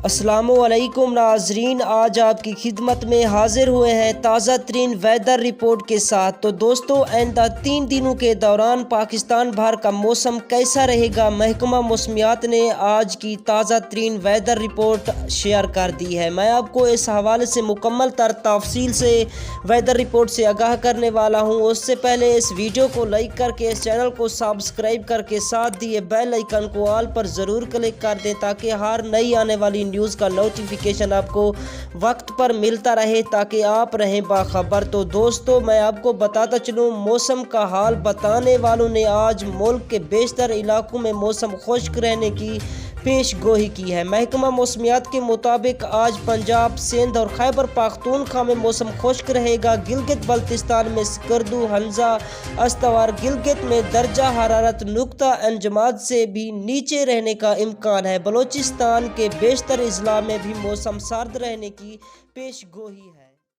السلام علیکم ناظرین، آج آپ کی خدمت میں حاضر ہوئے ہیں تازہ ترین ویدر رپورٹ کے ساتھ۔ تو دوستو، آئندہ 3 دنوں کے دوران پاکستان بھر کا موسم کیسا رہے گا؟ محکمہ موسمیات نے آج کی تازہ ترین ویدر رپورٹ شیئر کر دی ہے۔ میں آپ کو اس حوالے سے مکمل تفصیل سے ویدر رپورٹ سے آگاہ کرنے والا ہوں۔ اس سے پہلے اس ویڈیو کو لائک کر کے اس چینل کو سبسکرائب کر کے ساتھ دیے بیل آئیکن کو آل پر ضرور کلک کر دیں تاکہ ہر نئی آنے والی نیوز کا نوٹیفیکیشن آپ کو وقت پر ملتا رہے، تاکہ آپ رہیں باخبر۔ تو دوستو، میں آپ کو بتاتا چلوں، موسم کا حال بتانے والوں نے آج ملک کے بیشتر علاقوں میں موسم خشک رہنے کی پیش گوئی کی ہے۔ محکمہ موسمیات کے مطابق آج پنجاب، سندھ اور خیبر پختونخوا میں موسم خشک رہے گا۔ گلگت بلتستان میں سکردو، حنزہ، استوار گلگت میں درجہ حرارت نقطہ انجماد سے بھی نیچے رہنے کا امکان ہے۔ بلوچستان کے بیشتر اضلاع میں بھی موسم سرد رہنے کی پیش گوئی ہے۔